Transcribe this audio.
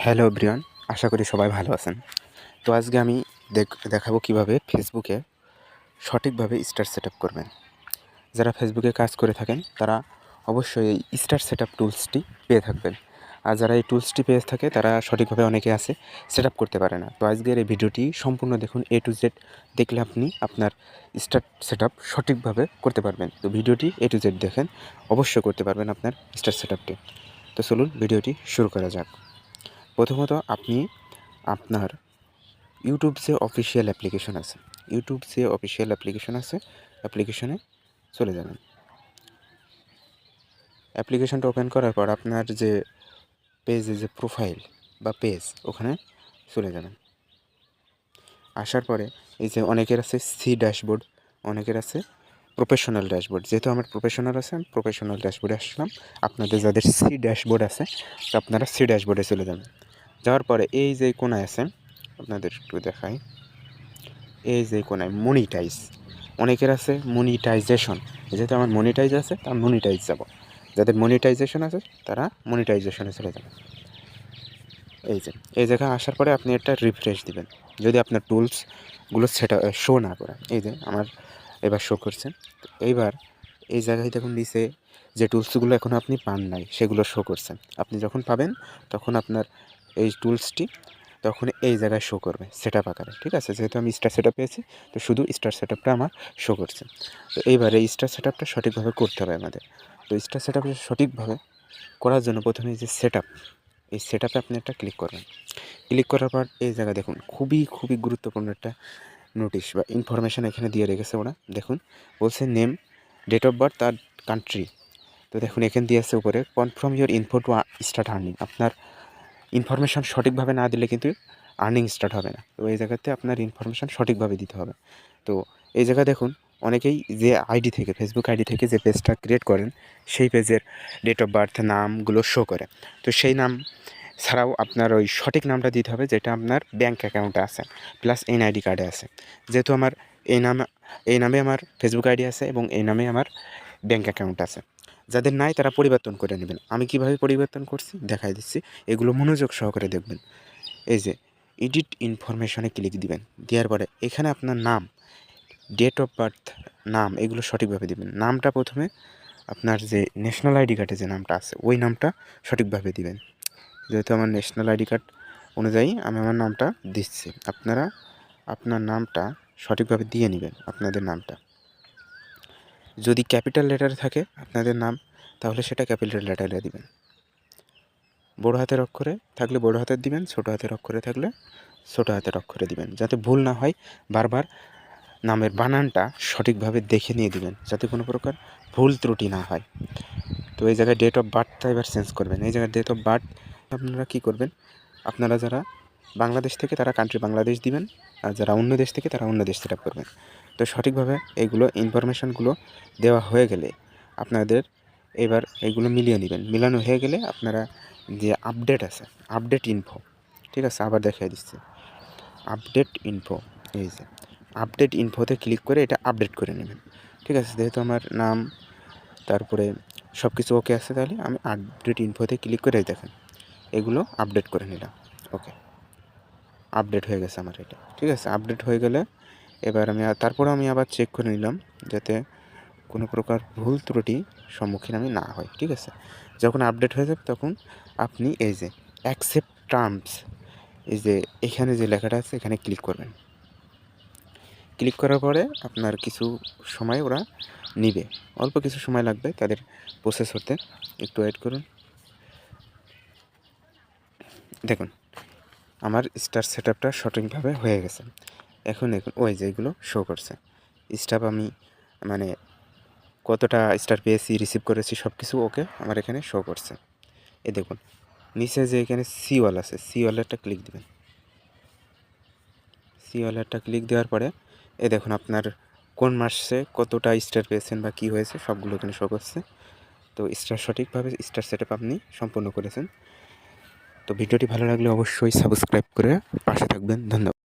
Hello everyone, আশা করি সবাই ভালো আছেন। তো আজকে আমি দেখাবো কিভাবে ফেসবুকে সঠিকভাবে স্টার সেটআপ করবেন। যারা ফেসবুকে কাজ করে থাকেন তারা অবশ্যই এই স্টার সেটআপ টুলসটি পেয়ে থাকবেন। আর যারা এই টুলসটি পেয়ে থাকে তারা সঠিকভাবে অনেকে আছে সেটআপ করতে পারে না। তো আজকের এই ভিডিওটি সম্পূর্ণ দেখুন, A to Z দেখলে আপনি আপনার স্টার সেটআপ সঠিকভাবে করতে পারবেন। তো ভিডিওটি A to Z দেখেন, অবশ্যই করতে পারবেন আপনার স্টার সেটআপটি। তো চলুন ভিডিওটি শুরু করা যাক। প্রথমত আপনি আপনার ইউটিউব যে অফিসিয়াল অ্যাপ্লিকেশন আছে, অ্যাপ্লিকেশনে চলে যাবেন। অ্যাপ্লিকেশনটা ওপেন করার পর আপনার যে পেজে যে প্রোফাইল বা পেজ, ওখানে চলে যাবেন। আসার পরে এই যে অনেকের আছে সি ড্যাশবোর্ড, অনেকের আছে প্রফেশনাল ড্যাশবোর্ড। যেহেতু আমার প্রফেশনাল আছে, আমি প্রফেশনাল ড্যাশবোর্ডে আসলাম। আপনাদের যাদের সি ড্যাশবোর্ড আছে তো আপনারা সি ড্যাশবোর্ডে চলে যাবেন। যাওয়ার পরে এই যে কোণায় আছে, আপনাদের একটু দেখাই, এই যে কোণায় মনিটাইজ, অনেকের আছে মনিটাইজেশন। যেহেতু আমার মনিটাইজ আছে তার মনিটাইজ যাব। যাদের মনিটাইজেশন আছে তারা মনিটাইজেশনে চলে যাবেন। এই জায়গায় আসার পরে আপনি একটা রিফ্রেশ দিবেন যদি আপনার টুলসগুলো সেটা শো না করে। এই যে আমার এবার শো করছে। এইবার এই জায়গায় দেখুন নিচে যে টুলসগুলো এখন আপনি পান নাই সেগুলো শো করছে। আপনি যখন পাবেন তখন আপনার এই টুলসটি তখন এই জায়গায় শো করবে সেটআপ আকারে। ঠিক আছে, যেহেতু আমি স্টার সেটআপ পেয়েছি তো শুধু স্টার সেটআপটা আমার শো করছে। তো এইবার এই স্টার সেটআপটা সঠিকভাবে করতে হবে আমাদের। তো স্টার সেটআপ সঠিকভাবে করার জন্য প্রথমে যে সেটআপ, এই সেটআপে আপনি একটা ক্লিক করবেন। ক্লিক করার পর এই জায়গায় দেখুন খুবই গুরুত্বপূর্ণ একটা নোটিশ বা ইনফরমেশান এখানে দিয়ে রেখেছে ওরা। দেখুন বলছে নেম, ডেট অফ বার্থ আর কান্ট্রি। তো দেখুন এখানে দিয়েছে উপরে confirm your info to start earning. আপনার ইনফরমেশান সঠিকভাবে না দিলে কিন্তু আর্নিং স্টার্ট হবে না। তো এই জায়গাতে আপনার ইনফরমেশান সঠিকভাবে দিতে হবে। তো এই জায়গায় দেখুন অনেকেই যে আইডি থেকে, ফেসবুক আইডি থেকে যে পেজটা ক্রিয়েট করেন সেই পেজের ডেট অফ বার্থ নামগুলো শো করে। তো সেই নাম ছাড়াও আপনার ওই সঠিক নামটা দিতে হবে যেটা আপনার ব্যাঙ্ক অ্যাকাউন্টে আছে প্লাস এনআইডি কার্ডে আছে। যেহেতু আমার এই নামে আমার ফেসবুক আইডি আছে এবং এই নামে আমার ব্যাঙ্ক অ্যাকাউন্ট আছে। যাদের নাই তারা পরিবর্তন করে নেবেন। আমি কিভাবে পরিবর্তন করছি দেখাই দিচ্ছি, এগুলো মনোযোগ সহকারে দেখবেন। এই যে এডিট ইনফরমেশনে ক্লিক দিবেন, দেওয়ার পরে এখানে আপনার নাম, ডেট অফ বার্থ, নাম এগুলো সঠিকভাবে দিবেন। নামটা প্রথমে আপনার যে ন্যাশনাল আইডি কার্ডে যে নামটা আছে ওই নামটা সঠিকভাবে দিবেন। যেহেতু আমার ন্যাশনাল আইডি কার্ড অনুযায়ী আমি আমার নামটা দিচ্ছি, আপনারা আপনার নামটা সঠিকভাবে দিয়ে নেবেন। আপনাদের নামটা যদি ক্যাপিটাল লেটারে থাকে আপনাদের নাম, তাহলে সেটা ক্যাপিটাল লেটারে দিবেন। বড় হাতের অক্ষরে থাকলে বড় হাতের দিবেন, ছোট হাতের অক্ষরে থাকলে ছোট হাতের অক্ষরে দিবেন, যাতে ভুল না হয়। বারবার নামের বানানটা সঠিকভাবে দেখে নিয়ে দিবেন যাতে কোনো প্রকার ভুল ত্রুটি না হয়। তো এই জায়গায় ডেট অফ বার্থটা এবার চেঞ্জ করবেন। এই জায়গায় ডেট অফ বার্থ আপনারা কী করবেন, আপনারা যারা বাংলাদেশ থেকে তারা কান্ট্রি বাংলাদেশ দিবেন, আর যারা অন্য দেশ থেকে তারা অন্য দেশ সেট আপ করবেন। তো সঠিকভাবে এইগুলো ইনফরমেশানগুলো দেওয়া হয়ে গেলে আপনাদের এবার এইগুলো মিলিয়ে নেবেন। মিলানো হয়ে গেলে আপনারা যে আপডেট আছে, আপডেট ইনফো, ঠিক আছে, আবার দেখিয়ে দিচ্ছি আপডেট ইনফো। এই যে আপডেট ইনফোতে ক্লিক করে এটা আপডেট করে নেবেন। ঠিক আছে, যেহেতু আমার নাম তারপরে সব কিছু ওকে আছে, তাহলে আমি আপডেট ইনফোতে ক্লিক করে দেখেন এগুলো আপডেট করে নিলাম। ওকে, আপডেট হয়ে গেছে আমার এটা। ঠিক আছে, আপডেট হয়ে গেলে এবার তারপরে আমি আবার চেক করে নিলাম যাতে কোনো প্রকার ভুল ত্রুটি সম্মুখীন আমি না হয়। ঠিক আছে, যখন আপডেট হয়ে যাবে তখন আপনি এই যে অ্যাকসেপ্ট টার্মস, এই যে এখানে যে লেখাটা আছে এখানে ক্লিক করবেন। ক্লিক করার পরে আপনার কিছু সময় ওরা নিবে, অল্প কিছু সময় লাগবে তাদের প্রসেস হতে, একটু ওয়েট করুন। দেখুন আমার স্টার সেটআপটা সঠিকভাবে হয়ে গেছে। এখন ওই যে এগুলো শো করছে স্টাফ, আমি মানে কতটা স্টার পেয়েছি, রিসিভ করেছি, সব কিছু ওকে আমার এখানে শো করছে। দেখুন নিচে যে এখানে সি ওয়াল আছে, সি ওয়ালেরটা ক্লিক দেবেন। সি ওয়ালেরটা ক্লিক দেওয়ার পরে দেখুন আপনার কোন মাসে কতটা স্টার পেয়েছেন বা কী হয়েছে সবগুলো এখানে শো করছে। তো স্টার সঠিকভাবে স্টার সেটআপ আপনি সম্পূর্ণ করেছেন। তো ভিডিওটি ভালো লাগলে অবশ্যই সাবস্ক্রাইব করে পাশে থাকবেন। ধন্যবাদ।